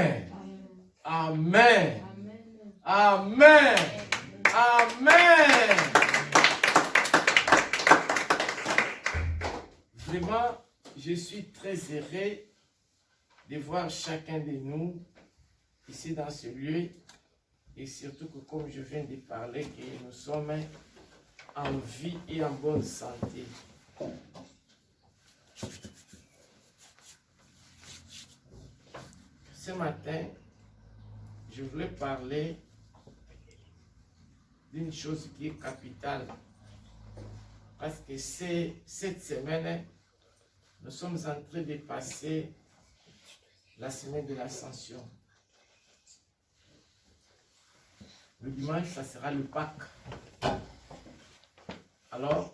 Amen. Amen. Amen. Amen. Vraiment, je suis très heureux de voir chacun de nous ici dans ce lieu. Et surtout que comme je viens de parler, que nous sommes en vie et en bonne santé. Ce matin, je voulais parler d'une chose qui est capitale. Parce que cette semaine, nous sommes en train de passer la semaine de l'Ascension. Le dimanche, ça sera le Pâques. Alors,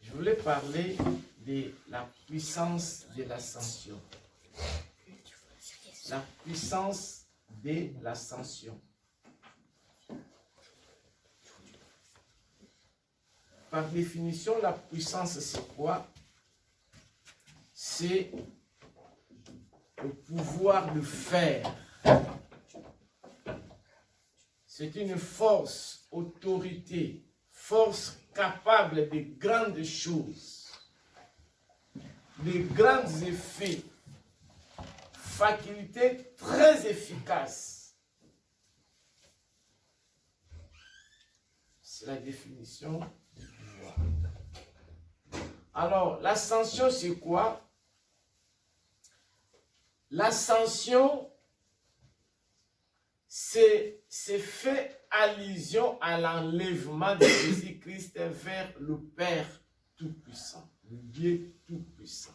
je voulais parler de la puissance de l'Ascension. La puissance de l'Ascension. Par définition, la puissance, c'est quoi? C'est le pouvoir de faire. C'est une force, autorité, force capable de grandes choses, de grands effets, faculté très efficace. C'est la définition du pouvoir. Alors, l'ascension, c'est quoi? L'ascension, c'est fait allusion à l'enlèvement de Jésus-Christ vers le Père Tout-Puissant, le Dieu Tout-Puissant.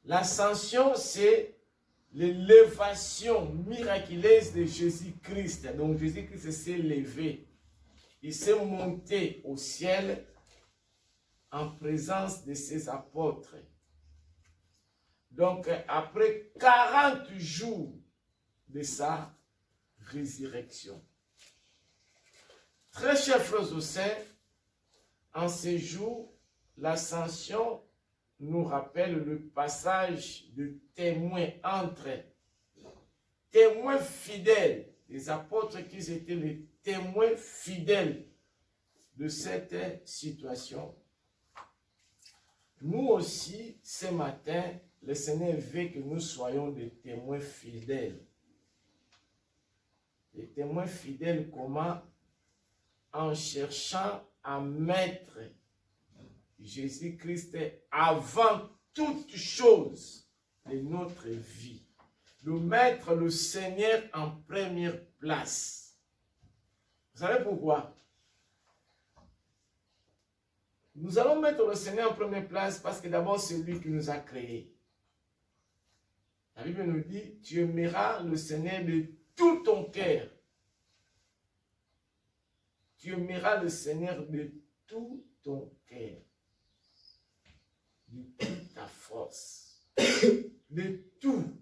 L'ascension, c'est l'élévation miraculeuse de Jésus-Christ. Donc Jésus-Christ s'est levé. Il s'est monté au ciel en présence de ses apôtres. Donc après 40 jours de sa résurrection. Très chers frères et sœurs, en ces jours, l'ascension nous rappelle le passage de témoins entre témoins fidèles, les apôtres qui étaient les témoins fidèles de cette situation. Nous aussi, ce matin, le Seigneur veut que nous soyons des témoins fidèles. Les témoins fidèles, comment? En cherchant à mettre Jésus-Christ avant toute chose de notre vie. De mettre le Seigneur en première place. Vous savez pourquoi? Nous allons mettre le Seigneur en première place parce que d'abord c'est lui qui nous a créés. La Bible nous dit, tu aimeras le Seigneur de tout ton cœur. Tu aimeras le Seigneur de tout ton cœur. De toute ta force. De tout.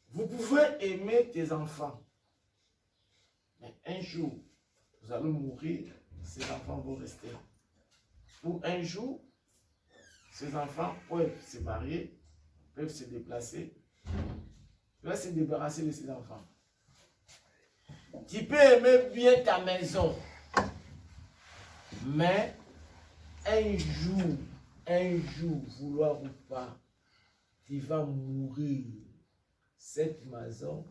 Vous pouvez aimer tes enfants. Mais un jour, vous allez mourir, ces enfants vont rester. Ou un jour, ces enfants peuvent se marier, peuvent se déplacer. Tu vas se débarrasser de ces enfants. Tu peux aimer bien ta maison. Mais un jour, vouloir ou pas, tu vas mourir. Cette maison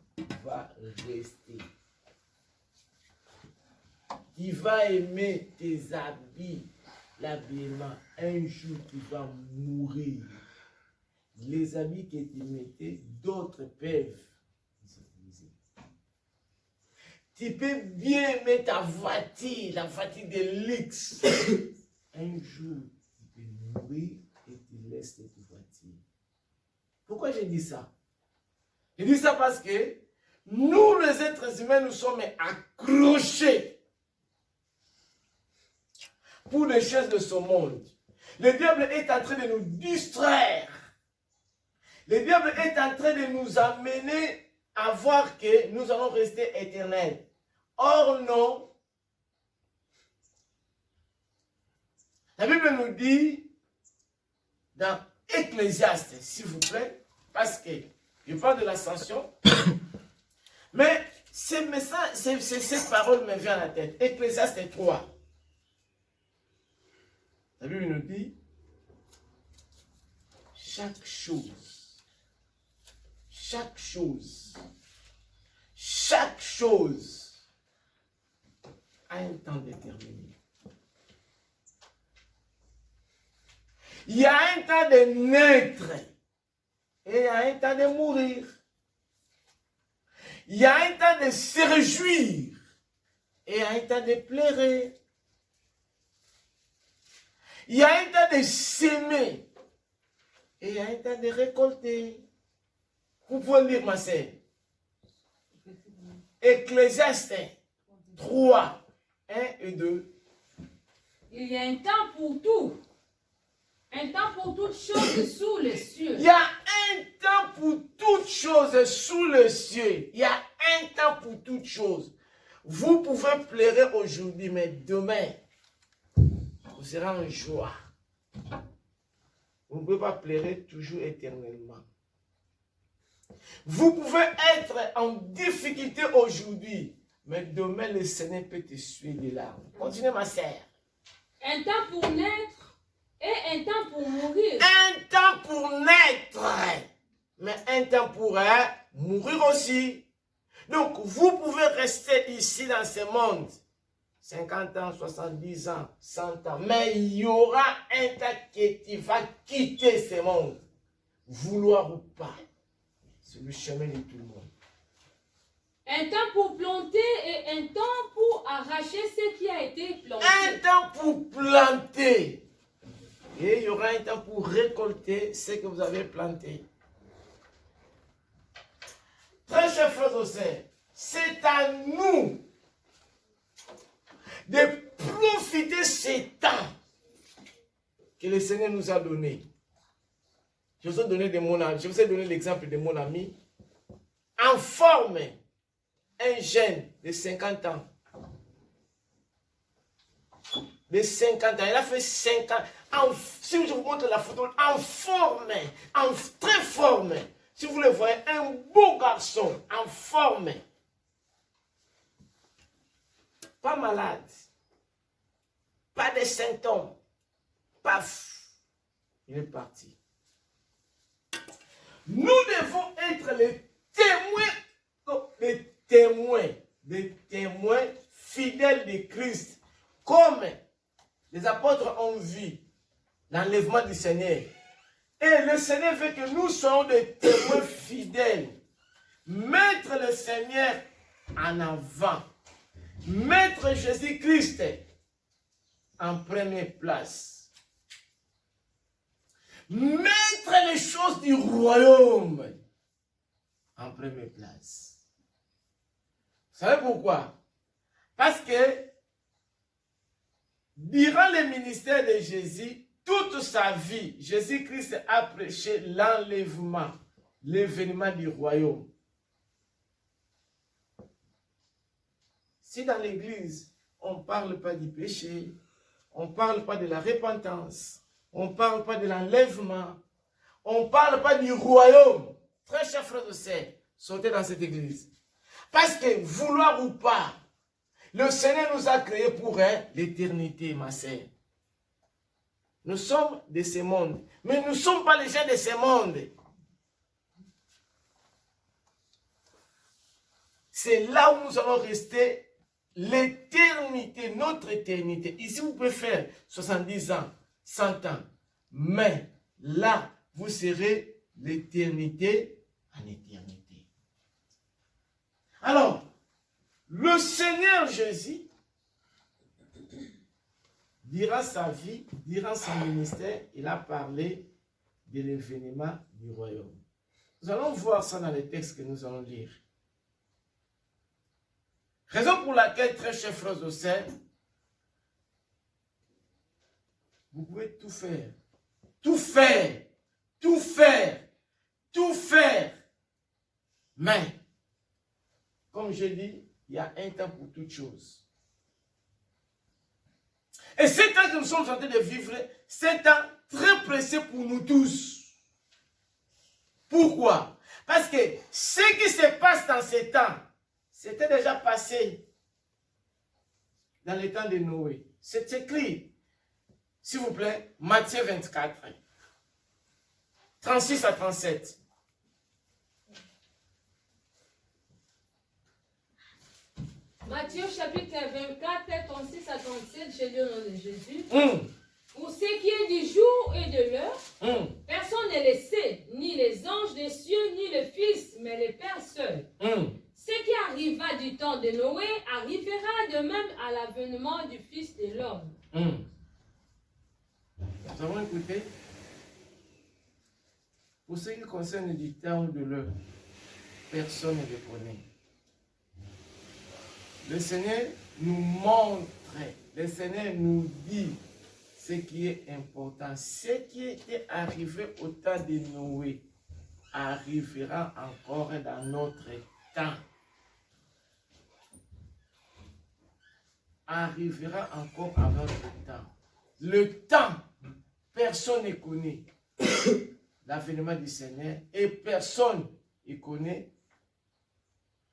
va rester. Tu vas aimer tes habits, l'habillement. Un jour, tu vas mourir. Les habits que tu mettais, d'autres peuvent utiliser. Tu peux bien aimer ta voiture, la voiture de luxe. Un jour, tu peux mourir et tu laisses cette voiture. Pourquoi j'ai dit ça? Je dis ça parce que nous, les êtres humains, nous sommes accrochés pour les choses de ce monde. Le diable est en train de nous distraire. Le diable est en train de nous amener à voir que nous allons rester éternels. Or non. La Bible nous dit dans Ecclésiaste, s'il vous plaît, parce que Je parle de l'ascension. Mais ces messages, cette parole me vient à la tête. Ecclésiaste 3. La Bible nous dit, chaque chose a un temps déterminé. Il y a un temps de naître et il y a un temps de mourir. Il y a un temps de se réjouir et il y a un temps de pleurer. Il y a un temps de s'aimer et il y a un temps de récolter. Vous pouvez lire, ma sœur. Ecclésiaste 3, 1 et 2. Il y a un temps pour tout. Un temps pour toutes choses sous les cieux. Il y a un temps pour toutes choses sous le ciel. Il y a un temps pour toutes choses. Vous pouvez pleurer aujourd'hui, mais demain, vous serez en joie. Vous ne pouvez pas pleurer toujours éternellement. Vous pouvez être en difficulté aujourd'hui, mais demain, le Seigneur peut te suer des larmes. Continuez, ma sœur. Un temps pour naître et un temps pour mourir. Un temps pour naître, mais un temps pour mourir aussi. Donc, vous pouvez rester ici dans ce monde, 50 ans, 70 ans, 100 ans, mais il y aura un temps qui va quitter ce monde, vouloir ou pas. C'est le chemin de tout le monde. Un temps pour planter et un temps pour arracher ce qui a été planté. Un temps pour planter. Et il y aura un temps pour récolter ce que vous avez planté. Très chers frères et sœurs, c'est à nous de profiter de ces temps que le Seigneur nous a donné. Je vous ai donné l'exemple de mon ami en forme, un jeune de 50 ans. De 50 ans, il a fait 5 ans. Si je vous montre la photo, en forme, en très forme. Si vous le voyez, un beau garçon, en forme. Pas malade. Pas de symptômes. Paf. Il est parti. Nous devons être les témoins fidèles de Christ. Comme les apôtres ont vu l'enlèvement du Seigneur. Et le Seigneur veut que nous soyons des témoins fidèles. Mettre le Seigneur en avant. Mettre Jésus-Christ en première place. Mettre les choses du royaume en première place. Vous savez pourquoi? Parce que durant le ministère de Jésus, toute sa vie, Jésus-Christ a prêché l'enlèvement, l'événement du royaume. Si dans l'église, on ne parle pas du péché, on ne parle pas de la repentance, on ne parle pas de l'enlèvement, on ne parle pas du royaume, très chers frères et sœurs, sortez dans cette église. Parce que, vouloir ou pas, le Seigneur nous a créés pour l'éternité, ma sœur. Nous sommes de ce monde, mais nous ne sommes pas les gens de ce monde. C'est là où nous allons rester l'éternité, notre éternité. Ici, vous pouvez faire 70 ans, 100 ans, mais là, vous serez l'éternité en éternité. Alors, le Seigneur Jésus, durant sa vie, durant son ministère, il a parlé de l'événement du royaume. Nous allons voir ça dans les textes que nous allons lire. Raison pour laquelle, très chers frères et sœurs, vous pouvez tout faire. Tout faire. Tout faire. Tout faire. Mais, comme je dis, il y a un temps pour toutes choses. Et ce temps que nous sommes en train de vivre, c'est un temps très précieux pour nous tous. Pourquoi? Parce que ce qui se passe dans ces temps, c'était déjà passé dans les temps de Noé. C'est écrit, s'il vous plaît, Matthieu 24, 36 à 37. Matthieu chapitre 24, 36 à 37, je lis au nom de Jésus. Pour ce qui est du jour et de l'heure, personne ne le sait, ni les anges des cieux, ni le Fils, mais le Père seul. Ce qui arriva du temps de Noé arrivera de même à l'avènement du Fils de l'homme. Nous avons écouté. Pour ce qui concerne du temps de l'heure, personne ne le connaît. Le Seigneur nous montre, le Seigneur nous dit ce qui est important. Ce qui était arrivé au temps de Noé arrivera encore dans notre temps. Arrivera encore à notre temps. Le temps, personne ne connaît l'avènement du Seigneur et personne ne connaît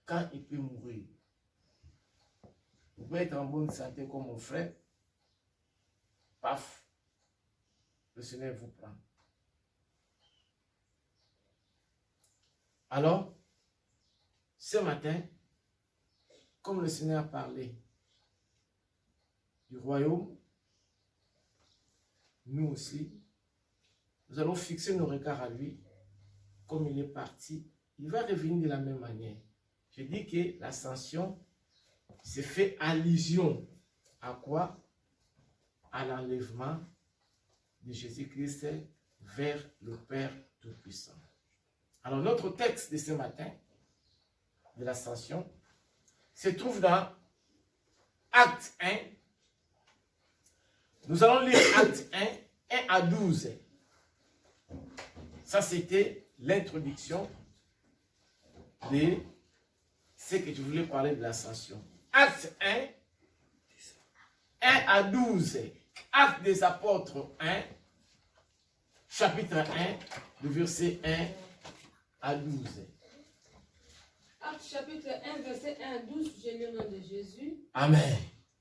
quand il peut mourir. Vous pouvez être en bonne santé comme mon frère. Paf, le Seigneur vous prend. Alors, ce matin, comme le Seigneur a parlé du royaume, nous aussi, nous allons fixer nos regards à lui. Comme il est parti, il va revenir de la même manière. Je dis que l'ascension, c'est fait allusion à quoi? À l'enlèvement de Jésus-Christ vers le Père Tout-Puissant. Alors notre texte de ce matin, de l'ascension, se trouve dans Acte 1. Nous allons lire Acte 1, 1 à 12. Ça, c'était l'introduction de ce que je voulais parler de l'ascension. Acte 1, 1 à 12. Acte des apôtres 1, chapitre 1, le verset 1 à 12. Acte chapitre 1, verset 1 à 12, je lis au nom de Jésus. Amen.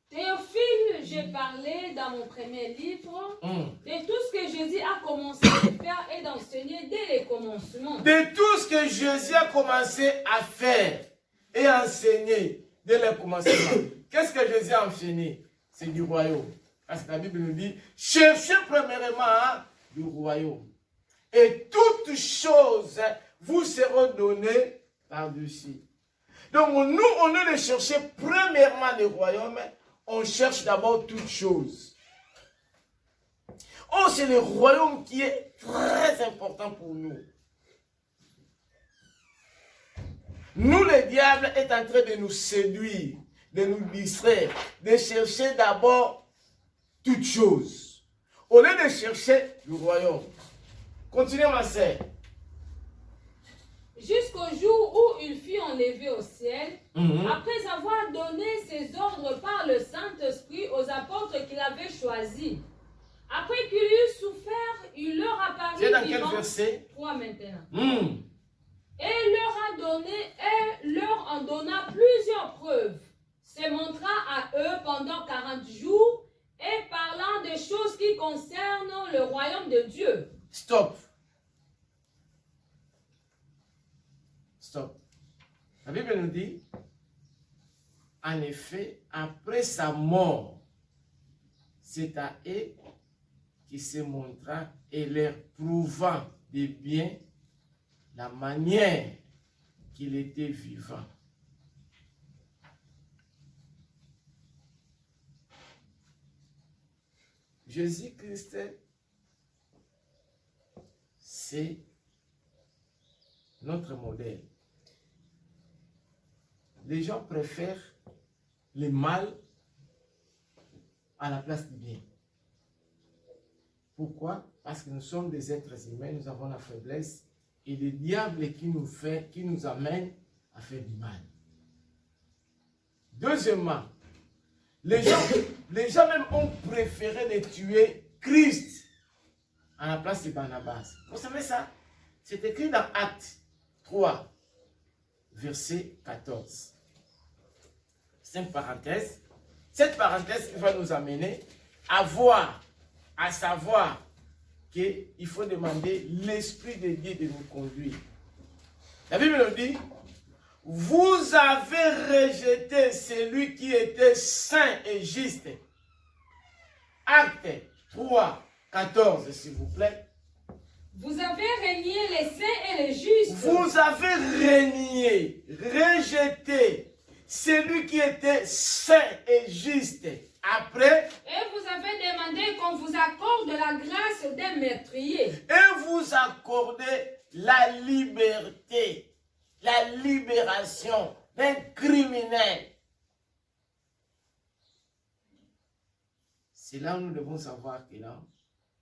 Théophile, j'ai parlé dans mon premier livre de tout ce que Jésus a commencé à faire et d'enseigner dès le commencement. De tout ce que Jésus a commencé à faire et enseigner dès le commencement. Qu'est-ce que Jésus a enseigné? C'est du royaume. Parce que la Bible nous dit, cherchez premièrement du royaume. Et toutes choses vous seront données par-dessus. Donc nous, au lieu de chercher premièrement le royaume, on cherche d'abord toutes choses. Oh, c'est le royaume qui est très important pour nous. Nous, le diable est en train de nous séduire, de nous distraire, de chercher d'abord toutes choses. Au lieu de chercher le royaume. Continuez, ma sœur. Jusqu'au jour où il fut enlevé au ciel, après avoir donné ses ordres par le Saint-Esprit aux apôtres qu'il avait choisis. Après qu'il eut souffert, il leur apparut C'est dans quel vivant. verset? 3 maintenant. Et leur en donna plusieurs preuves, se montra à eux pendant 40 jours et parlant des choses qui concernent le royaume de Dieu. Stop. Stop. La Bible nous dit, en effet, après sa mort, c'est à eux qui se montra et leur prouvant de bien la manière qu'il était vivant. Jésus-Christ, c'est notre modèle. Les gens préfèrent le mal à la place du bien. Pourquoi? Parce que nous sommes des êtres humains, nous avons la faiblesse et le diable qui nous amène à faire du mal. Deuxièmement, les gens même ont préféré de tuer Christ à la place de Barnabas. Vous savez ça? C'est écrit dans Actes 3, verset 14. C'est une parenthèse. Cette parenthèse va nous amener à voir, à savoir qu'il faut demander l'Esprit de Dieu de nous conduire. La Bible nous dit, vous avez rejeté celui qui était saint et juste. Acte 3, 14, s'il vous plaît. Vous avez renié les saints et les justes. Vous avez renié, rejeté celui qui était saint et juste. Après, et vous avez demandé qu'on vous accorde la grâce d'un meurtrier. Et vous accordez la liberté, la libération d'un criminel. C'est là où nous devons savoir que là,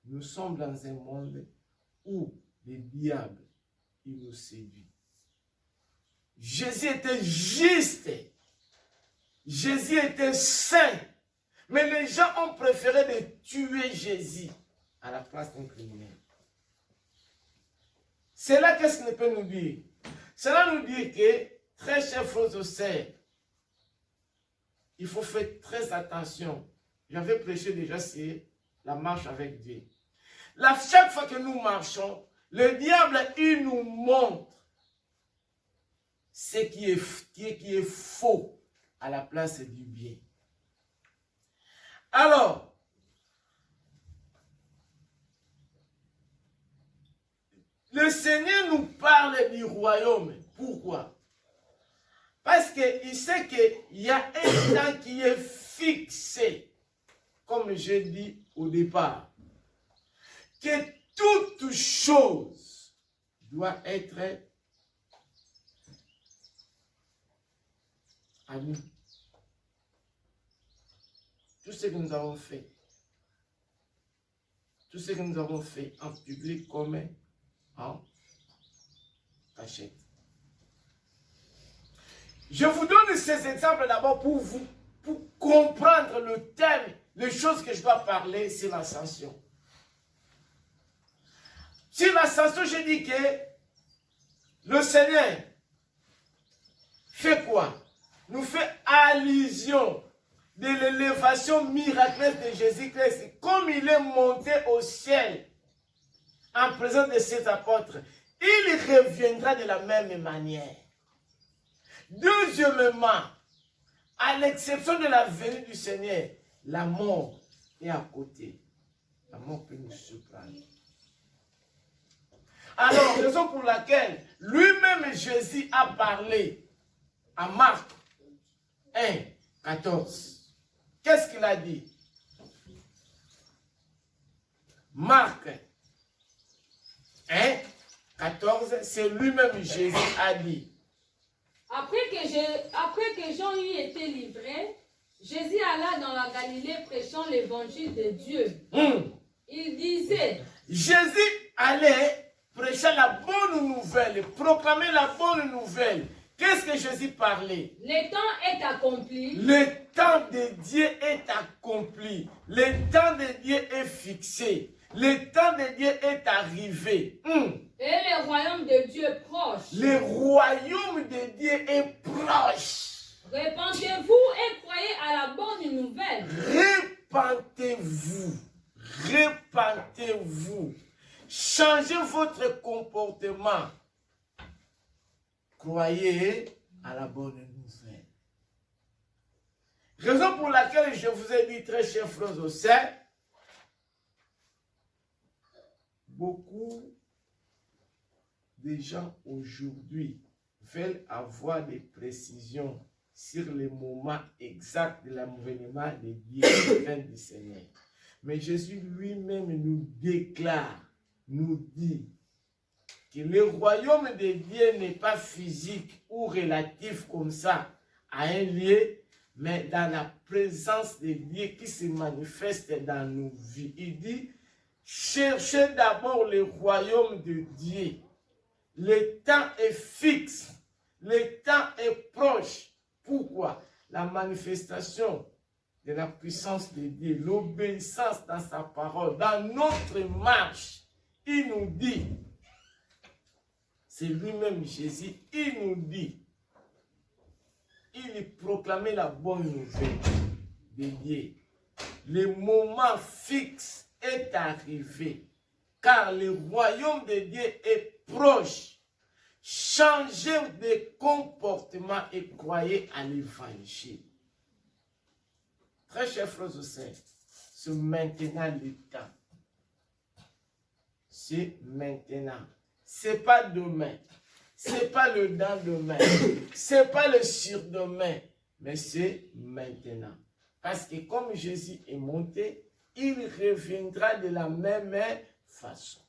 nous sommes dans un monde où le diable, il nous séduit. Jésus était juste. Jésus était saint. Mais les gens ont préféré de tuer Jésus à la place d'un criminel. C'est là qu'est-ce qu'il peut nous dire? Cela nous dit que, très chers frères et sœurs, il faut faire très attention. J'avais prêché déjà sur la marche avec Dieu. Là, chaque fois que nous marchons, le diable, il nous montre ce qui est faux à la place du bien. Alors, le Seigneur nous parle du royaume. Pourquoi? Parce qu'il sait qu'il y a un temps qui est fixé, comme j'ai dit au départ, que toute chose doit être à nous. Tout ce que nous avons fait, en public comme en cachette. Je vous donne ces exemples d'abord pour comprendre le thème, les choses que je dois parler sur l'ascension. Sur l'ascension, j'ai dit que le Seigneur fait quoi? Nous fait allusion de l'élévation miraculeuse de Jésus-Christ, comme il est monté au ciel en présence de ses apôtres, il reviendra de la même manière. Deuxièmement, à l'exception de la venue du Seigneur, la mort est à côté. La mort peut nous surprendre. Alors, raison pour laquelle lui-même Jésus a parlé à Marc 1, 14. Qu'est-ce qu'il a dit? Marc 1, 14, c'est lui-même Jésus a dit. Après que Jean eut été livré, Jésus alla dans la Galilée prêchant l'évangile de Dieu. Il disait, Jésus allait prêcher la bonne nouvelle, proclamer la bonne nouvelle. Qu'est-ce que Jésus parlait? le temps est accompli. Le temps de Dieu est accompli. Le temps de Dieu est fixé. Le temps de Dieu est arrivé. Et le royaume de Dieu est proche. Le royaume de Dieu est proche. Répandez-vous et croyez à la bonne nouvelle. Répandez-vous. Répandez-vous. Changez votre comportement. Croyez à la bonne nouvelle. Raison pour laquelle je vous ai dit, très chers frères et sœurs, beaucoup de gens aujourd'hui veulent avoir des précisions sur le moment exact de l'avènement de Dieu du Seigneur. Mais Jésus lui-même nous déclare, nous dit que le royaume de Dieu n'est pas physique ou relatif comme ça à un lieu, mais dans la présence de Dieu qui se manifeste dans nos vies. Il dit, cherchez d'abord le royaume de Dieu. Le temps est fixe, le temps est proche. Pourquoi? La manifestation de la puissance de Dieu, l'obéissance dans sa parole, dans notre marche, il nous dit, c'est lui-même Jésus, il nous dit, il proclamait la bonne nouvelle de Dieu. Le moment fixe est arrivé, car le royaume de Dieu est proche. Changez de comportement et croyez à l'évangile. Très chers frères et sœurs, c'est maintenant le temps. C'est maintenant. C'est pas demain. C'est pas le lendemain. C'est pas le surdemain. Mais c'est maintenant. Parce que comme Jésus est monté, il reviendra de la même façon.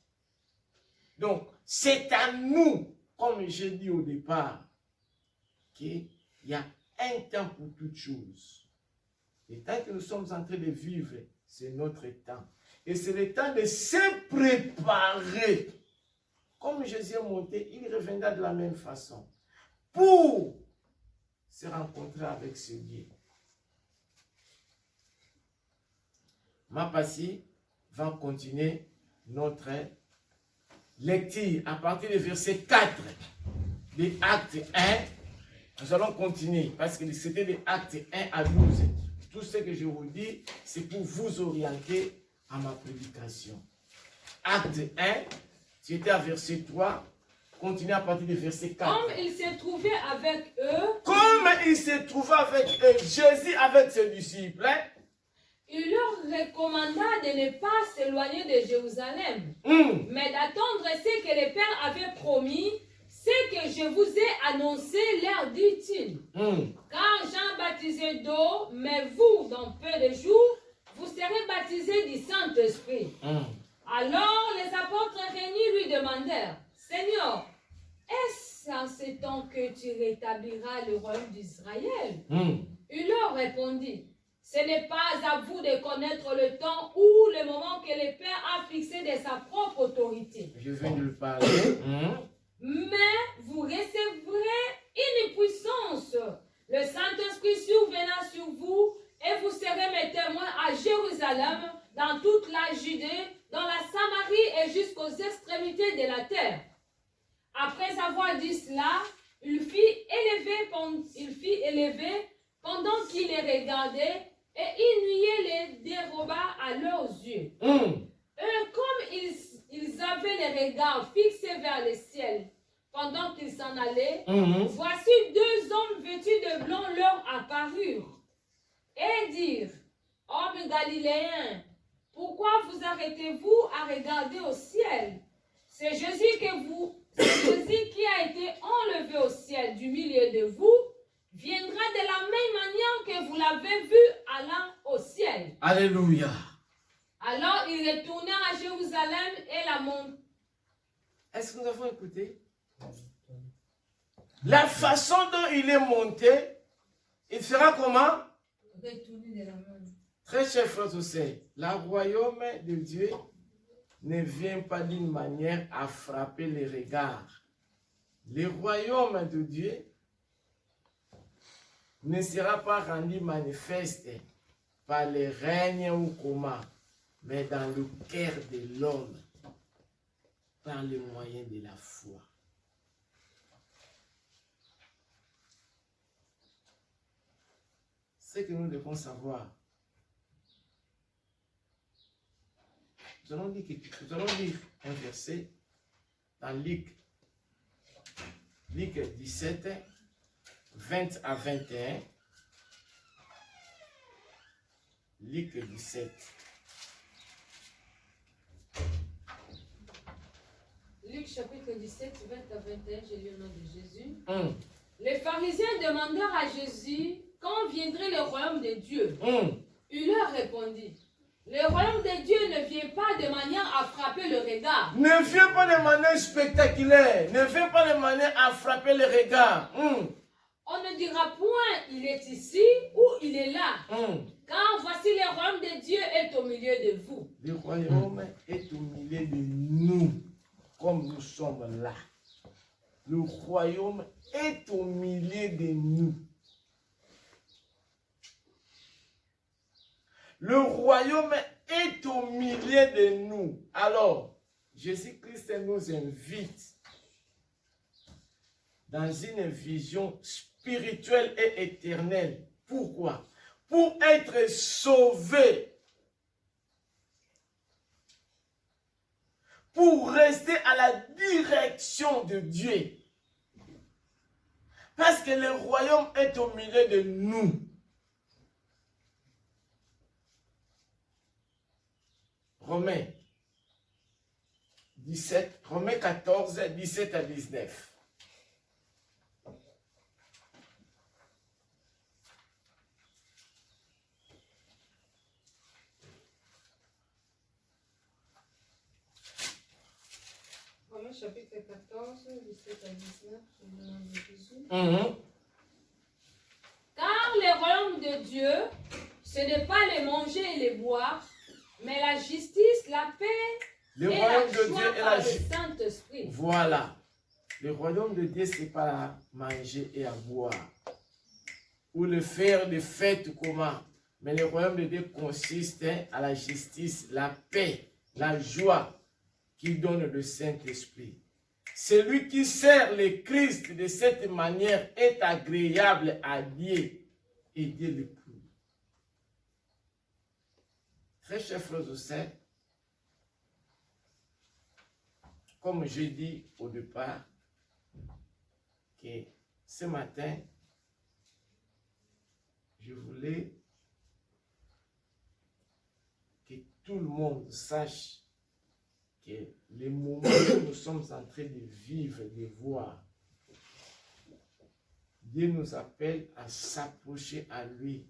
Donc, c'est à nous, comme j'ai dit au départ, qu'il y a un temps pour toutes choses. Le temps que nous sommes en train de vivre, c'est notre temps. Et c'est le temps de se préparer. Comme Jésus est monté, il reviendra de la même façon. Pour se rencontrer avec ce Dieu. Ma passie va continuer notre lecture à partir du verset 4 des Actes 1. Nous allons continuer parce que c'était des Actes 1 à 12. Tout ce que je vous dis, c'est pour vous orienter à ma prédication. Acte 1, tu étais à verset 3, continue à partir du verset 4. Comme il s'est trouvé avec eux, comme il s'est trouvé avec eux, Jésus avec ses disciples, il leur recommanda de ne pas s'éloigner de Jérusalem, mais d'attendre ce que le Père avait promis, ce que je vous ai annoncé, leur dit-il. Car Jean baptisait d'eau, mais vous, dans peu de jours, vous serez baptisés du Saint-Esprit. Alors les apôtres réunis lui demandèrent, Seigneur, est-ce en ce temps que tu rétabliras le royaume d'Israël? Il leur répondit, ce n'est pas à vous de connaître le temps ou le moment que le Père a fixé de sa propre autorité. Je viens de le parler. Mais vous recevrez une puissance. Le Saint-Esprit surviendra sur vous et vous serez mes témoins à Jérusalem, dans toute la Judée, dans la Samarie et jusqu'aux extrémités de la terre. Après avoir dit cela, il fit élever pendant qu'il les regardait et une nuée les déroba à leurs yeux. Et comme ils avaient les regards fixés vers le ciel pendant qu'ils s'en allaient, voici deux hommes vêtus de blanc leur apparurent et dirent, hommes galiléens, pourquoi vous arrêtez-vous à regarder au ciel? C'est Jésus qui a été enlevé au ciel du milieu de vous, viendra de la même manière que vous l'avez vu allant au ciel. Alléluia. Alors ils retournèrent à Jérusalem et la montagne. Est-ce que nous avons écouté? La façon dont il est monté, il sera comment? Retourner de la montagne. Très chers frères et sœurs, le royaume de Dieu ne vient pas d'une manière à frapper les regards. Le royaume de Dieu ne sera pas rendu manifeste par les règnes ou comment, mais dans le cœur de l'homme, par le moyen de la foi. Ce que nous devons savoir, nous allons lire un verset dans Luc 17, 20 à 21. Luc 17. Luc chapitre 17, 20 à 21, j'ai lu au nom de Jésus. Les pharisiens demandèrent à Jésus quand viendrait le royaume de Dieu. Il leur répondit, le royaume de Dieu ne vient pas de manière à frapper le regard. Ne vient pas de manière spectaculaire. Ne vient pas de manière à frapper le regard. On ne dira point, il est ici ou il est là. Car voici le royaume de Dieu est au milieu de vous. Le royaume est au milieu de nous, comme nous sommes là. Le royaume est au milieu de nous. Le royaume est au milieu de nous. Alors, Jésus-Christ nous invite dans une vision spirituelle et éternelle. Pourquoi? Pour être sauvé. Pour rester à la direction de Dieu. Parce que le royaume est au milieu de nous. Romains 14, 17 à 19. Romains chapitre 14, 17 à 19, au nom de Jésus. Car le royaume de Dieu, ce n'est pas les manger et les boire, mais la justice, la paix Le et royaume la de joie Dieu est par la le justice. Saint-Esprit. Voilà. Le royaume de Dieu, ce n'est pas à manger et à boire. Ou le faire de fête comment. Mais le royaume de Dieu consiste à la justice, la paix, la joie qui donne le Saint-Esprit. Celui qui sert le Christ de cette manière est agréable à Dieu et Dieu le prouve. Très chers frères et sœurs, comme j'ai dit au départ, que ce matin, je voulais que tout le monde sache que les moments que nous sommes en train de vivre, de voir, Dieu nous appelle à s'approcher à lui.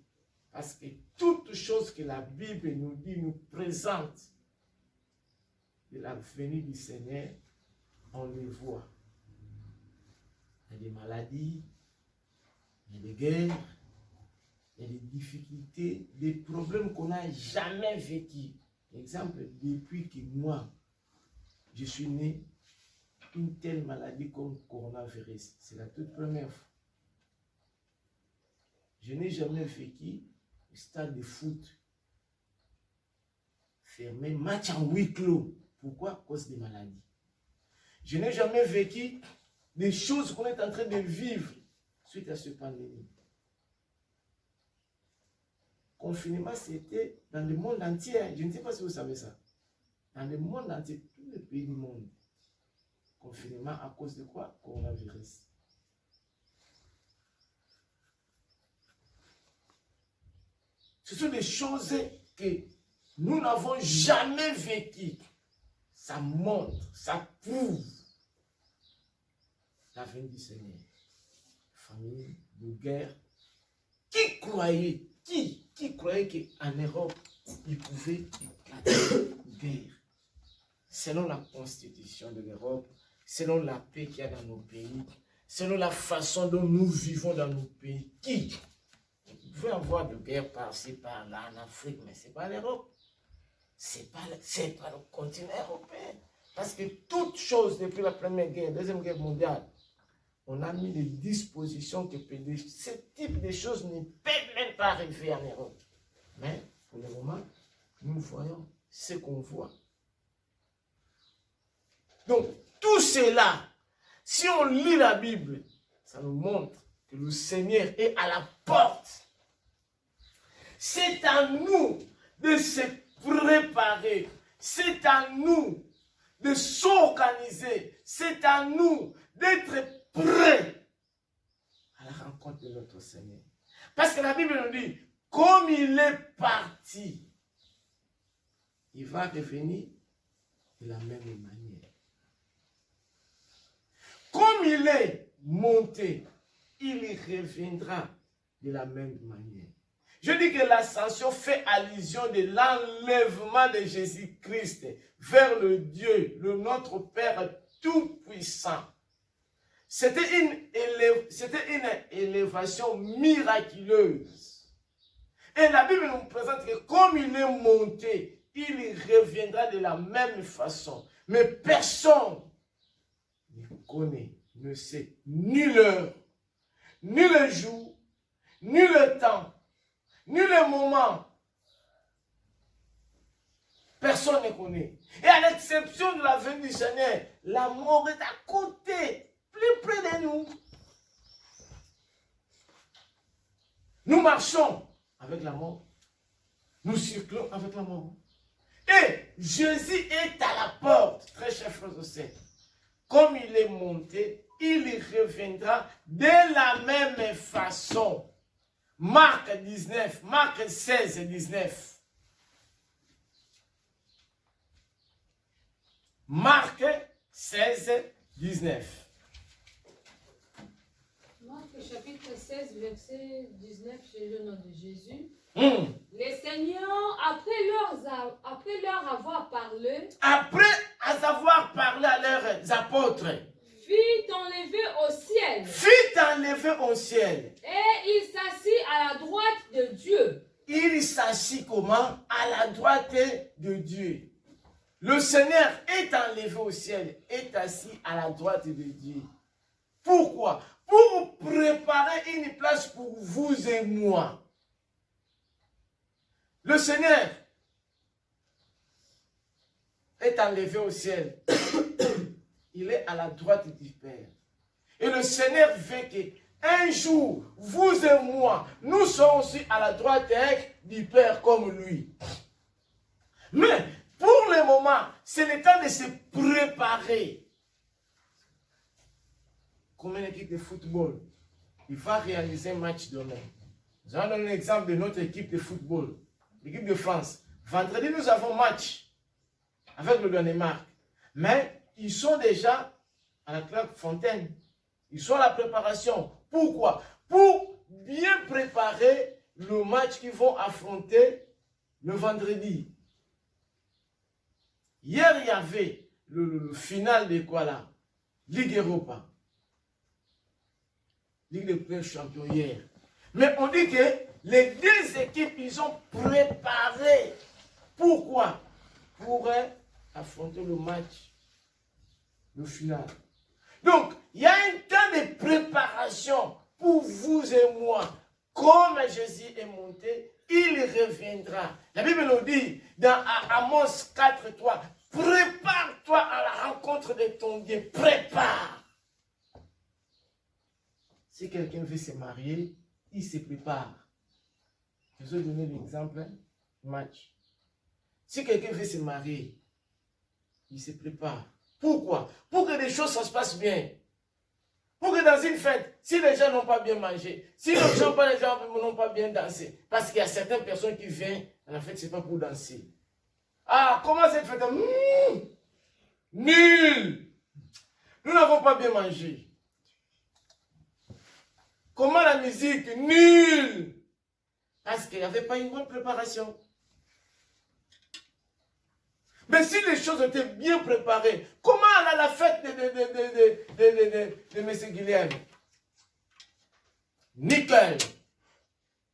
Parce que toute chose que la Bible nous dit, nous présente de la venue du Seigneur, on le voit. Il y a des maladies, il y a des guerres, il y a des difficultés, des problèmes qu'on n'a jamais vécus. Exemple, depuis que moi, je suis né, une telle maladie comme coronavirus, c'est la toute première fois. Je n'ai jamais vécu un stade de foot fermé, match en huis clos. Pourquoi? À cause des maladies. Je n'ai jamais vécu des choses qu'on est en train de vivre suite à cette pandémie. Confinement, c'était dans le monde entier. Je ne sais pas si vous savez ça. Dans le monde entier, tous les pays du monde. Confinement à cause de quoi? Coronavirus. Ce sont des choses que nous n'avons jamais vécues. Ça montre, ça prouve la venue du Seigneur. Famille, de guerre. Qui croyait qu'en Europe, il pouvait éclater une guerre? Selon la constitution de l'Europe, selon la paix qu'il y a dans nos pays, selon la façon dont nous vivons dans nos pays, qui? Il peut y avoir de guerre par-ci, par-là, en Afrique, mais ce n'est pas l'Europe. Ce n'est pas le continent européen. Parce que toute chose, depuis la Première Guerre, Deuxième Guerre mondiale, on a mis des dispositions que ce type de choses ne peuvent même pas arriver en Europe. Mais pour le moment, nous voyons ce qu'on voit. Donc, tout cela, si on lit la Bible, ça nous montre que le Seigneur est à la porte. C'est à nous de se préparer. C'est à nous de s'organiser. C'est à nous d'être prêts à la rencontre de notre Seigneur. Parce que la Bible nous dit, comme il est parti, il va revenir de la même manière. Comme il est monté, il y reviendra de la même manière. Je dis que l'ascension fait allusion de l'enlèvement de Jésus-Christ vers le Dieu, le notre Père Tout-Puissant. C'était une élévation miraculeuse. Et la Bible nous présente que comme il est monté, il y reviendra de la même façon. Mais personne ne connaît, ne sait ni l'heure, ni le jour, ni le temps, ni le moment. Personne ne connaît. Et à l'exception de la venue du Seigneur, la mort est à côté, plus près de nous. Nous marchons avec la mort. Nous circulons avec la mort. Et Jésus est à la porte, très chers frères et sœurs. Comme il est monté, il reviendra de la même façon. Marc 19, Marc 16 et 19. Marc 16, 19. Marc chapitre 16, verset 19, j'ai le nom de Jésus. Les seigneurs, après leur avoir parlé, après avoir parlé à leurs apôtres, fit enlever au ciel. Fit enlever au ciel. Et il s'assit à la droite de Dieu. Il s'assit comment? À la droite de Dieu. Le Seigneur est enlevé au ciel, est assis à la droite de Dieu. Pourquoi? Pour préparer une place pour vous et moi. Le Seigneur est enlevé au ciel. Il est à la droite du Père. Et le Seigneur veut qu'un jour, vous et moi, nous sommes aussi à la droite du Père comme lui. Mais pour le moment, c'est le temps de se préparer. Comme une équipe de football, il va réaliser un match demain. Je vais donner un exemple de notre équipe de football, l'équipe de France. Vendredi, nous avons match avec le Danemark. Mais ils sont déjà à la Claque Fontaine. Ils sont à la préparation. Pourquoi? Pour bien préparer le match qu'ils vont affronter le vendredi. Hier, il y avait le final de quoi là? Ligue Europa. Ligue des clubs champions hier. Mais on dit que les deux équipes, ils ont préparé. Pourquoi? Pour affronter le match, le final. Donc, il y a un temps de préparation pour vous et moi. Comme Jésus est monté, il reviendra. La Bible nous dit dans Amos 4:3, prépare-toi à la rencontre de ton Dieu. Prépare. Si quelqu'un veut se marier, il se prépare. Je vais donner l'exemple, match. Si quelqu'un veut se marier, il se prépare. Pourquoi? Pour que les choses ça se passent bien. Pour que dans une fête, si les gens n'ont pas bien mangé, si les gens n'ont pas bien dansé, parce qu'il y a certaines personnes qui viennent à la fête, ce n'est pas pour danser. Ah, comment cette fête? Nul! Nous n'avons pas bien mangé. Comment la musique? Nul! Parce qu'il n'y avait pas une bonne préparation. Mais si les choses étaient bien préparées, comment à la fête de M. Guilhem? Nickel.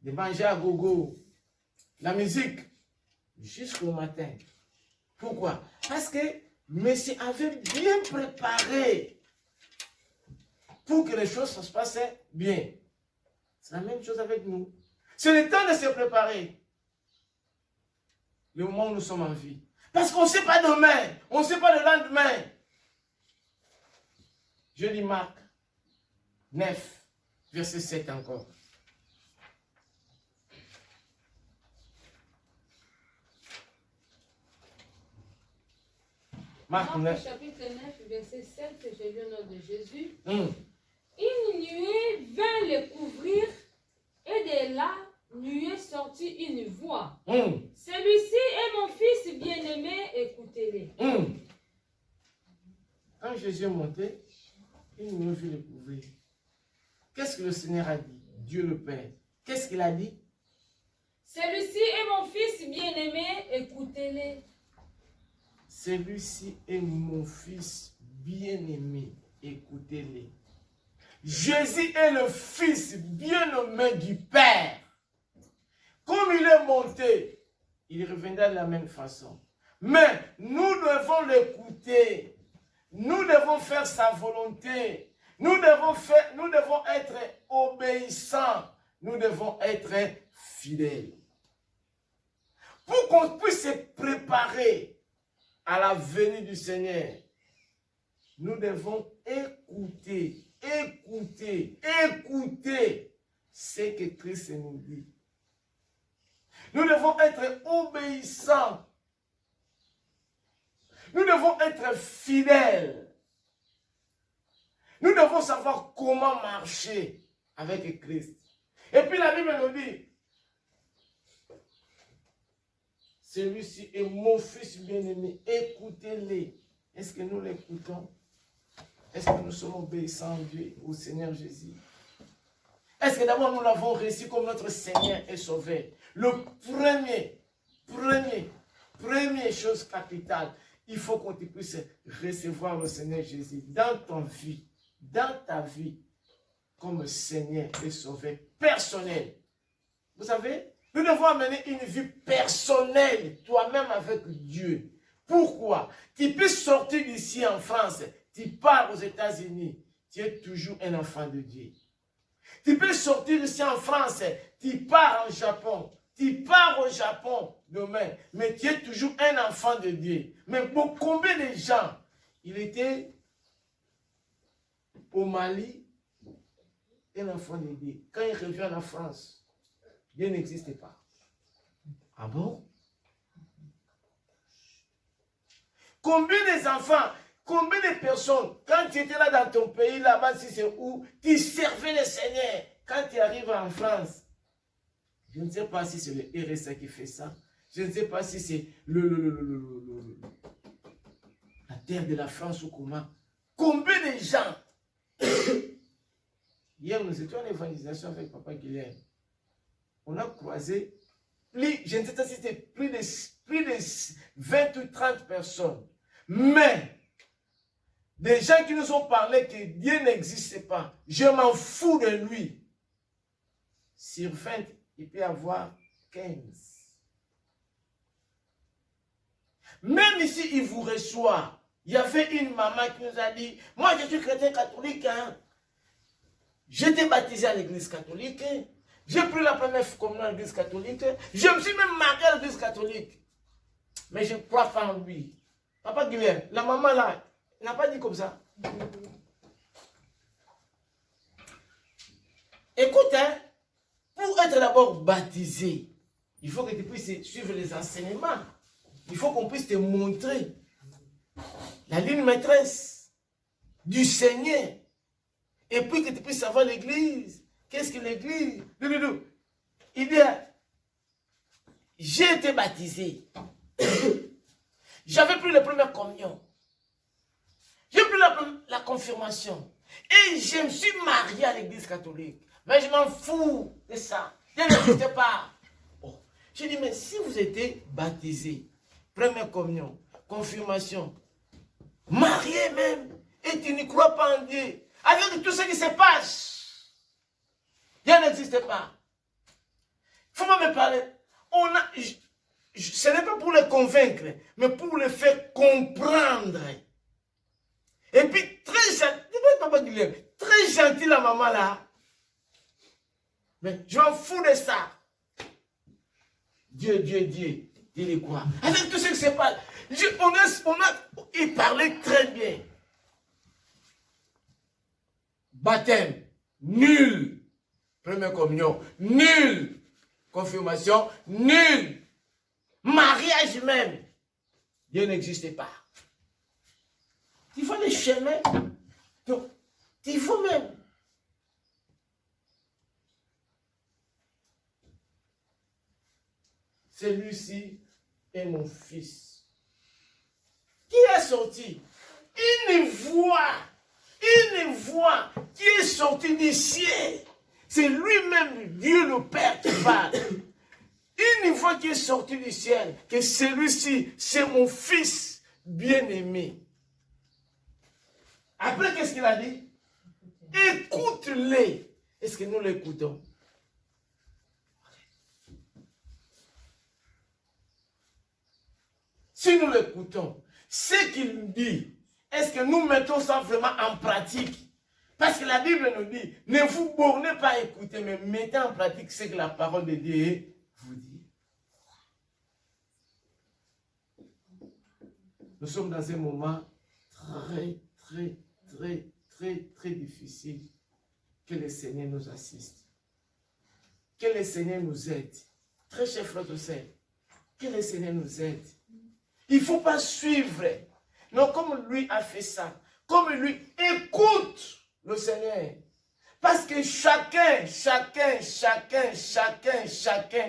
De manger à gogo. La musique. Jusqu'au matin. Pourquoi? Parce que monsieur avait bien préparé pour que les choses se passaient bien. C'est la même chose avec nous. C'est le temps de se préparer. Le moment où nous sommes en vie. Parce qu'on ne sait pas demain. On ne sait pas le lendemain. Je lis Marc 9, verset 7 encore. Marc 9. Chapitre 9, verset 7, j'ai lu au nom de Jésus. Une nuée vint les couvrir et de la nuée sortit une voix. Celui-ci est mon fils bien-aimé, écoutez-le. Quand Jésus est monté, une nuée vint les couvrir. Qu'est-ce que le Seigneur a dit? Dieu le Père. Qu'est-ce qu'il a dit? Celui-ci est mon fils bien-aimé, écoutez-le. Celui-ci est mon fils bien-aimé, écoutez-le. Jésus est le fils bien-aimé du Père. Comme il est monté, il reviendra de la même façon. Mais nous devons l'écouter. Nous devons faire sa volonté. Nous devons être obéissants. Nous devons être fidèles. Pour qu'on puisse se préparer à la venue du Seigneur, nous devons écouter ce que Christ nous dit. Nous devons être obéissants. Nous devons être fidèles. Nous devons savoir comment marcher avec Christ. Et puis la Bible nous dit, celui-ci est mon fils bien-aimé, écoutez-les. Est-ce que nous l'écoutons? Est-ce que nous sommes obéissants à Dieu, au Seigneur Jésus? Est-ce que d'abord nous l'avons reçu comme notre Seigneur et Sauveur? Le première chose capitale, il faut qu'on puisse recevoir le Seigneur Jésus dans ta vie, comme Seigneur et Sauveur personnel. Vous savez, nous devons amener une vie personnelle, toi-même avec Dieu. Pourquoi? Tu peux sortir d'ici en France, tu pars aux États-Unis, tu es toujours un enfant de Dieu. Tu peux sortir d'ici en France, tu pars en Japon, tu pars au Japon demain, mais tu es toujours un enfant de Dieu. Mais pour combien de gens, il était au Mali, un enfant de Dieu. Quand il revient en France, Dieu n'existait pas. Ah bon? Combien d'enfants, combien de personnes, quand tu étais là dans ton pays, là-bas, si c'est où, tu servais le Seigneur. Quand tu arrives en France, je ne sais pas si c'est le RSA qui fait ça. Je ne sais pas si c'est la terre de la France ou comment. Combien de gens? Hier, nous étions en évangélisation avec Papa Guilhem. On a croisé, je ne sais pas si c'était plus de 20 ou 30 personnes. Mais, des gens qui nous ont parlé que Dieu n'existait pas, je m'en fous de lui. Sur 20, il peut y avoir 15. Même ici, il vous reçoit. Il y avait une maman qui nous a dit, moi je suis chrétien catholique, hein. J'étais baptisé à l'église catholique, j'ai pris la première communion à l'église catholique, je me suis même marié à l'église catholique. Mais je ne crois pas en lui. Papa Guilhem, la maman là, n'a pas dit comme ça. Écoute, hein, pour être d'abord baptisé, il faut que tu puisses suivre les enseignements. Il faut qu'on puisse te montrer la ligne maîtresse du Seigneur. Et puis que tu puisses savoir l'église. Qu'est-ce que l'église? Il dit, j'ai été baptisé. J'avais pris la première communion. J'ai pris la confirmation. Et je me suis marié à l'église catholique. Mais je m'en fous de ça. Je n'existais pas. Oh. J'ai dit, mais si vous étiez baptisé, première communion, confirmation, marié même, et tu ne crois pas en Dieu, avec tout ce qui se passe, Dieu n'existe pas. Il faut pas me parler. Ce n'est pas pour les convaincre, mais pour les faire comprendre. Et puis, très gentil la maman là. Mais je m'en fous de ça. Dieu, il est quoi? Avec tout ce qui se passe, il parlait très bien. Baptême, nul. Première communion, nul. Confirmation, nul. Mariage même. Dieu n'existait pas. Il faut les chemins. Donc, il faut même. Celui-ci est mon fils. Qui est sorti? Une voix qui est sortie du ciel. C'est lui-même, Dieu le Père qui parle. Une voix qui est sortie du ciel, que celui-ci, c'est mon fils bien-aimé. Après, qu'est-ce qu'il a dit? Écoute-les. Est-ce que nous l'écoutons? Si nous l'écoutons, ce qu'il dit, est-ce que nous mettons ça vraiment en pratique? Parce que la Bible nous dit, ne vous bornez pas à écouter, mais mettez en pratique ce que la parole de Dieu vous dit. Nous sommes dans un moment très difficile que le Seigneur nous assiste. Que le Seigneur nous aide. Très cher frère de sœur, que le Seigneur nous aide. Il ne faut pas suivre. Non, comme lui a fait ça. Comme lui écoute le Seigneur. Parce que chacun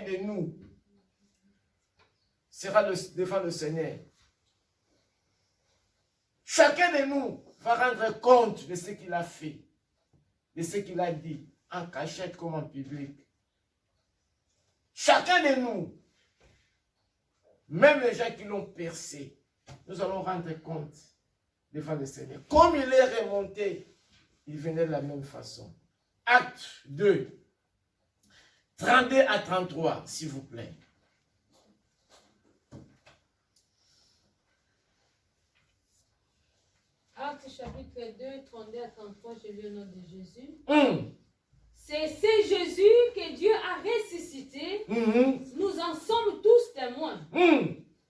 de nous sera devant le Seigneur. Chacun de nous va rendre compte de ce qu'il a fait, de ce qu'il a dit, en cachette comme en public. Chacun de nous, même les gens qui l'ont percé, nous allons rendre compte devant le Seigneur. Comme il est remonté, il venait de la même façon. Acte 2, 32 à 33, s'il vous plaît. Acte chapitre 2, 32 à 33, je lis au nom de Jésus. C'est Jésus que Dieu a ressuscité. Nous en sommes tous témoins.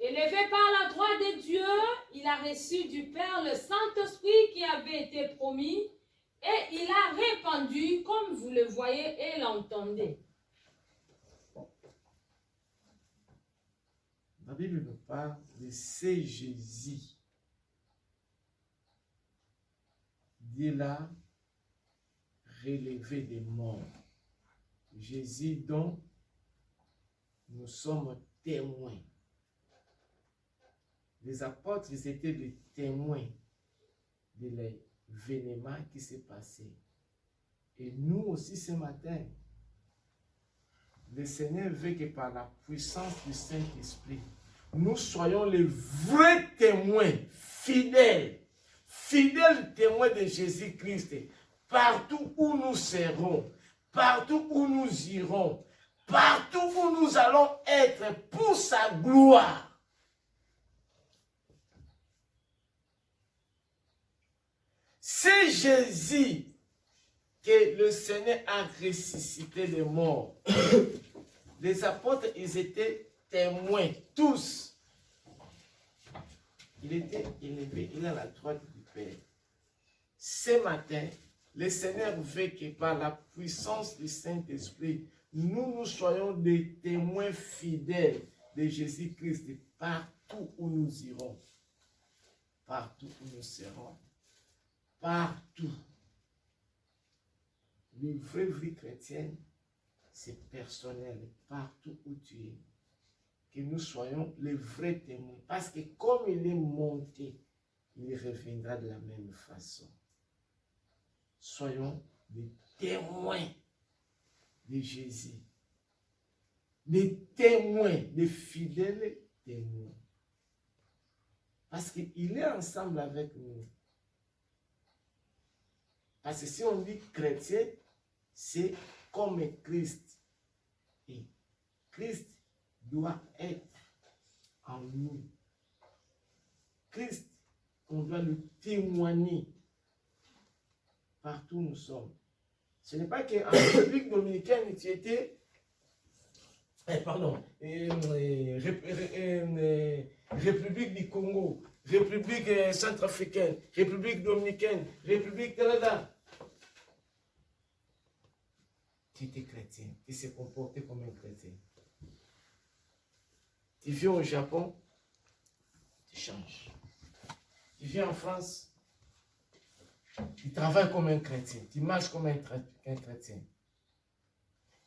Élevé par la droite de Dieu, il a reçu du Père le Saint-Esprit qui avait été promis et il a répandu comme vous le voyez et l'entendez. La Bible nous parle de ce Jésus. Dieu l'a relevé des morts. Jésus dont nous sommes témoins. Les apôtres, ils étaient des témoins de l'événement qui s'est passé. Et nous aussi ce matin, le Seigneur veut que par la puissance du Saint-Esprit, nous soyons les vrais témoins, fidèles témoins de Jésus-Christ, partout où nous serons, partout où nous irons, partout où nous allons être pour sa gloire. C'est Jésus que le Seigneur a ressuscité des morts. Les apôtres, ils étaient témoins, tous. Il était élevé, il est à la droite du Père. Ce matin, le Seigneur veut que par la puissance du Saint-Esprit, nous soyons des témoins fidèles de Jésus-Christ partout où nous irons, partout où nous serons, partout. La vraie vie chrétienne, c'est personnel, partout où tu es. Que nous soyons les vrais témoins. Parce que comme il est monté, il reviendra de la même façon. Soyons des témoins de Jésus. Des témoins, des fidèles témoins. Parce qu'il est ensemble avec nous. Parce que si on dit chrétien, c'est comme Christ. Et Christ doit être en nous. Christ, on doit le témoigner partout où nous sommes. Ce n'est pas qu'en République dominicaine, tu étais, République du Congo, République centrafricaine, République dominicaine, République Canada. Tu étais chrétien, tu s'est comporté comme un chrétien. Tu viens au Japon, tu changes. Tu viens en France, tu travailles comme un chrétien, tu marches comme un chrétien.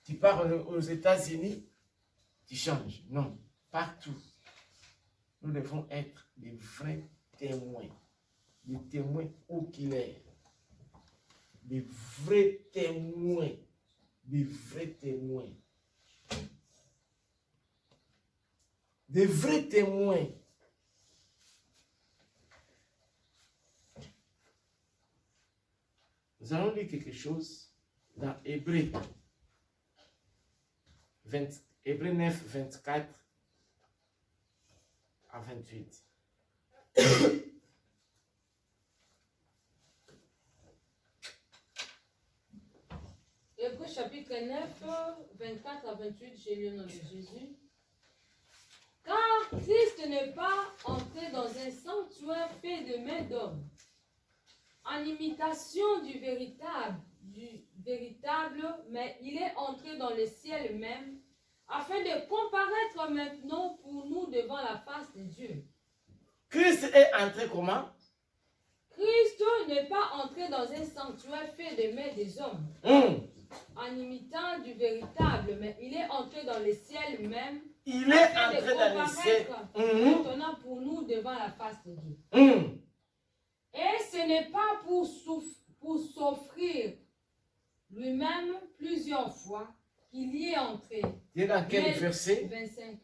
Tu pars aux États-Unis, tu changes. Non, partout. Nous devons être des vrais témoins. Des témoins oculaires. Des vrais témoins. Des vrais témoins. Des vrais témoins. Nous allons lire quelque chose dans Hébreux 9, 24 à 28. Hébreux chapitre 9, 24 à 28, j'ai lu au nom de Jésus. Car Christ n'est pas entré dans un sanctuaire fait de main d'homme, en imitation du véritable, véritable, mais il est entré dans le ciel même, afin de comparaître maintenant pour nous devant la face de Dieu. Christ est entré comment? Christ n'est pas entré dans un sanctuaire fait des mains des hommes, en imitant du véritable, mais il est entré dans le ciel même. Il est entré dans le ciel. Maintenant pour nous devant la face de Dieu. Et ce n'est pas pour s'offrir lui-même plusieurs fois qu'il y est entré. Il est dans quel verset? 25.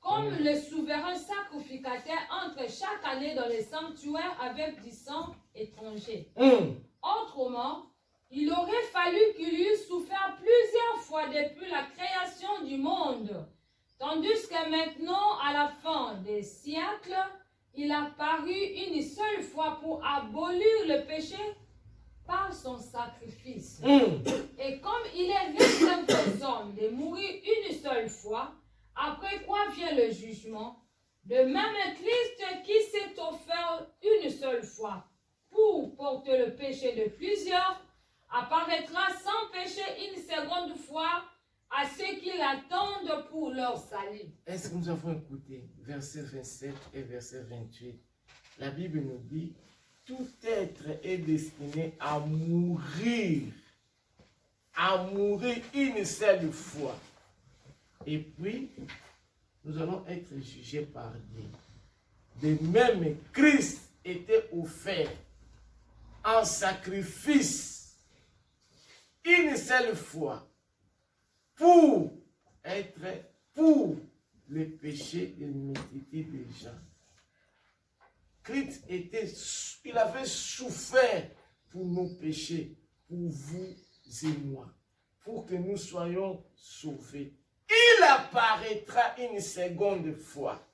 Comme le souverain sacrificateur entre chaque année dans le sanctuaire avec du sang étranger. Autrement, il aurait fallu qu'il eût souffert plusieurs fois depuis la création du monde, tandis que maintenant, à la fin des siècles, il a paru une seule fois pour abolir le péché par son sacrifice. Et comme il est réservé aux hommes de mourir une seule fois, après quoi vient le jugement, de même Christ qui s'est offert une seule fois pour porter le péché de plusieurs, apparaîtra sans péché une seconde fois à ceux qui l'attendent pour leur salut. Est-ce que nous avons écouté verset 27 et verset 28? La Bible nous dit, tout être est destiné à mourir une seule fois. Et puis, nous allons être jugés par Dieu. De même, Christ était offert en sacrifice une seule fois pour le péché et l'iniquité des gens. Christ il avait souffert pour nos péchés, pour vous et moi, pour que nous soyons sauvés. Il apparaîtra une seconde fois,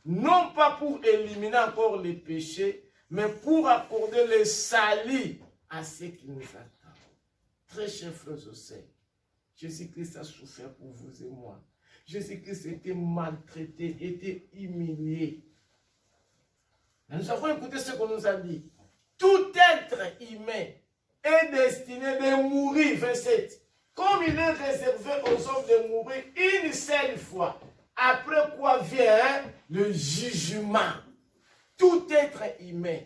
non pas pour éliminer encore les péchés, mais pour accorder le salut à ceux qui nous attendent. Très chers frères et sœurs, Jésus-Christ a souffert pour vous et moi. Jésus-Christ était maltraité, était humilié. Nous avons écouté ce qu'on nous a dit. Tout être humain est destiné de mourir, 27. Comme il est réservé aux hommes de mourir une seule fois, après quoi vient le jugement. Tout être humain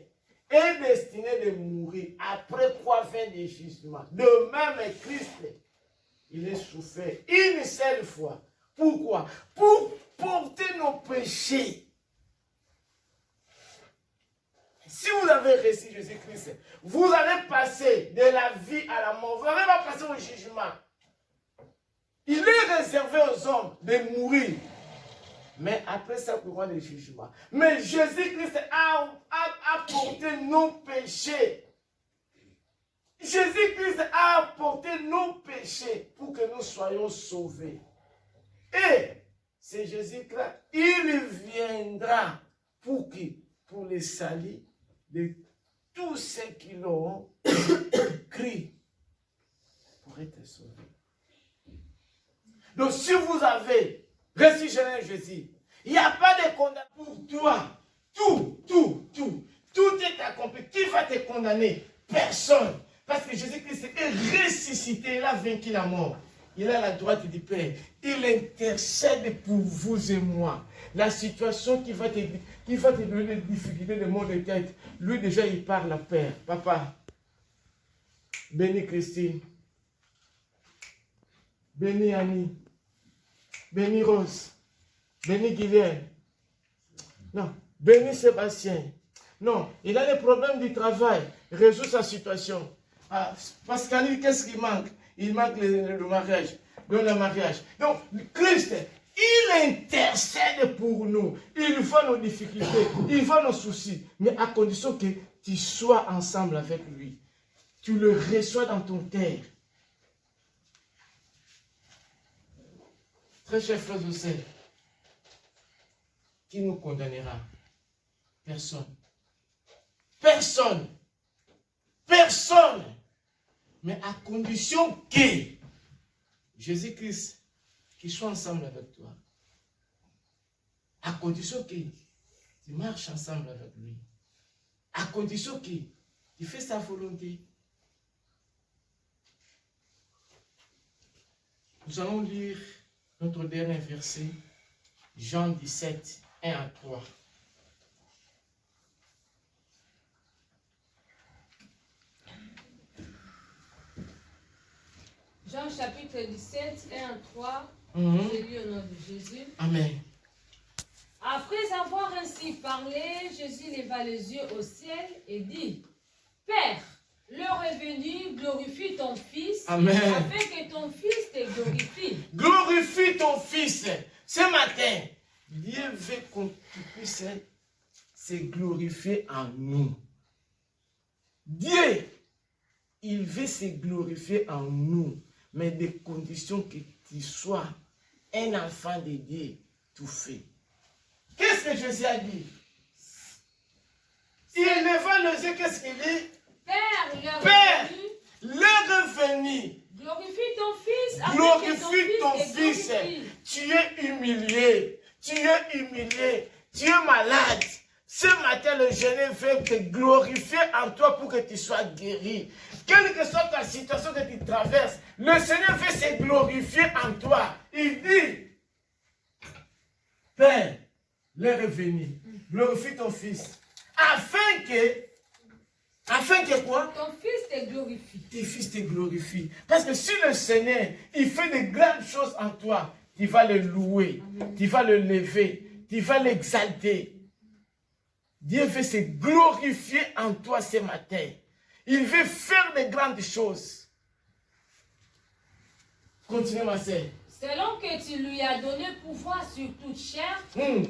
est destiné de mourir, après quoi vient le jugement. De même, Christ, il est souffert une seule fois. Pourquoi? Pour porter nos péchés. Si vous avez reçu Jésus-Christ, vous allez passer de la vie à la mort. Vous n'allez pas passer au jugement. Il est réservé aux hommes de mourir. Mais après ça, pour voir le jugement. Mais Jésus-Christ a porté nos péchés. Jésus-Christ a porté nos péchés pour que nous soyons sauvés. Et c'est Jésus-Christ, il viendra pour qui? Pour le salut de tous ceux qui l'ont crié pour être sauvés. Donc si vous avez reçu Jésus, il n'y a pas de condamnation pour toi. Tout est accompli. Qui va te condamner? Personne. Parce que Jésus-Christ est ressuscité, il a vaincu la mort. Il est à la droite du Père. Il intercède pour vous et moi. La situation qui va te donner des difficultés de maux de tête, lui déjà il parle à Père. Papa, bénis Christine, bénis Annie, bénis Rose, bénis Guylaine, non, bénis Sébastien. Non, il a des problèmes du travail, résout sa situation. Ah, Pascaline, qu'est-ce qui manque? Il manque le mariage. Donc le mariage. Donc Christ, il intercède pour nous. Il voit nos difficultés, il voit nos soucis. Mais à condition que tu sois ensemble avec lui. Tu le reçois dans ton cœur. Très chers frères et sœurs, qui nous condamnera? Personne. Personne. Personne. Mais à condition que Jésus-Christ, qu'il soit ensemble avec toi. À condition que tu marches ensemble avec lui. À condition que Il fait sa volonté. Nous allons lire notre dernier verset, Jean 17, 1 à 3. Jean chapitre 17, 1 à 3. C'est lu au nom de Jésus. Amen. Après avoir ainsi parlé, Jésus leva les yeux au ciel et dit, Père, l'heure est venue, glorifie ton Fils, Amen. afin que ton Fils te glorifie. Glorifie ton Fils. Ce matin, Dieu veut qu'on puisse se glorifier en nous. Dieu, il veut se glorifier en nous, mais des conditions que tu sois un enfant de Dieu tout fait. Qu'est-ce que Jésus a dit? Il leva les yeux, qu'est-ce qu'il dit? Père, l'heure est venue. Glorifie ton Fils. Glorifie ton Fils. Tu es humilié. Tu es humilié. Tu es malade. Ce matin, le jeûne veut te glorifier en toi pour que tu sois guéri. Quelle que soit ta situation que tu traverses, le Seigneur veut se glorifier en toi. Il dit, Père, l'heure est venue. Glorifie ton Fils. Afin que quoi? Ton Fils te glorifie. Tes fils te glorifient. Parce que si le Seigneur, il fait de grandes choses en toi, tu vas le louer, Amen. Tu vas le lever, tu vas l'exalter. Dieu veut se glorifier en toi ce matin. Il veut faire de grandes choses. Continue ma sœur. Selon que tu lui as donné pouvoir sur toute chair,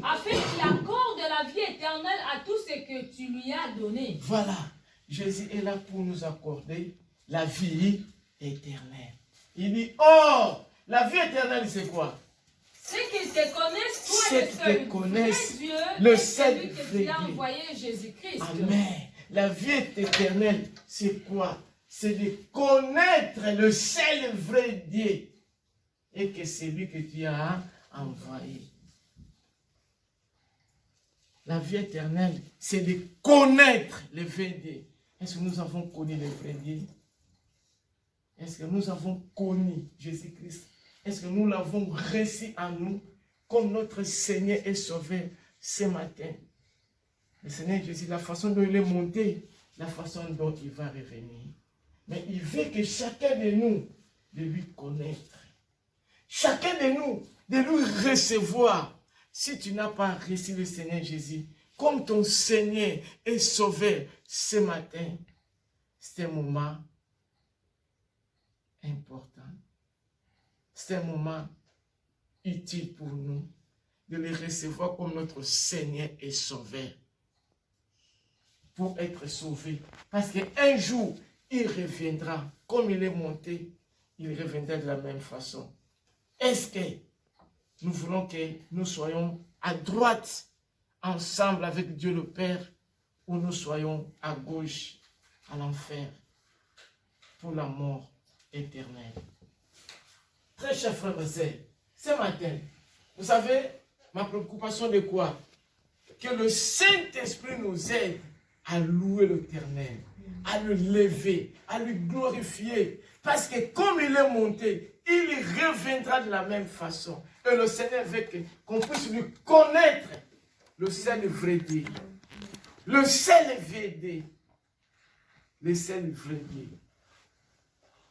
afin qu'il accorde la vie éternelle à tout ce que tu lui as donné. Voilà. Jésus est là pour nous accorder la vie éternelle. Il dit, oh, la vie éternelle, c'est quoi? C'est qu'ils te connaissent, toi le seul vrai Dieu, le seul celui que tu as envoyé Jésus-Christ. Amen. La vie éternelle, c'est quoi? C'est de connaître le seul vrai Dieu et que c'est lui que tu as envoyé. La vie éternelle, c'est de connaître le vrai Dieu. Est-ce que nous avons connu le vrai Dieu? Est-ce que nous avons connu Jésus-Christ? Est-ce que nous l'avons reçu en nous comme notre Seigneur et Sauveur ce matin? Le Seigneur Jésus, la façon dont il est monté, la façon dont il va revenir. Mais il veut que chacun de nous, de lui connaître. Chacun de nous, de lui recevoir. Si tu n'as pas reçu le Seigneur Jésus comme ton Seigneur et Sauveur ce matin, c'est un moment important. C'est un moment utile pour nous de le recevoir comme notre Seigneur et Sauveur pour être sauvé. Parce qu'un jour, il reviendra. Comme il est monté, il reviendra de la même façon. Est-ce que nous voulons que nous soyons à droite, ensemble avec Dieu le Père, ou nous soyons à gauche, à l'enfer, pour la mort éternelle? Très chers frères et sœurs, ce matin, vous savez, ma préoccupation de quoi? Que le Saint-Esprit nous aide à louer l'Éternel, à le lever, à lui glorifier. Parce que comme il est monté, il reviendra de la même façon. Et le Seigneur veut qu'on puisse lui connaître, le seul vrai Dieu. Le seul vrai Dieu. Le seul vrai Dieu.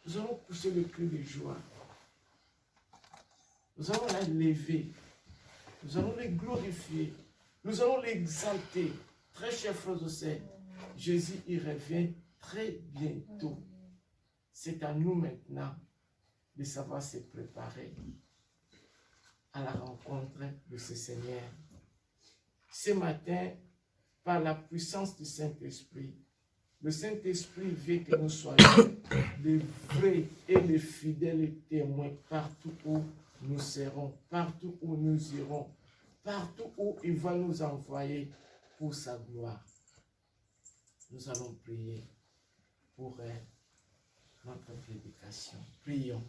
Nous allons pousser le cri de joie. Nous allons la lever. Nous allons les glorifier. Nous allons l'exalter. Très chers frères et sœurs, Jésus, il revient très bientôt. C'est à nous maintenant de savoir se préparer à la rencontre de ce Seigneur. Ce matin, par la puissance du Saint-Esprit, le Saint-Esprit veut que nous soyons des vrais et des fidèles témoins partout où nous serons, partout où nous irons, partout où il va nous envoyer pour sa gloire. Nous allons prier pour notre prédication. Prions.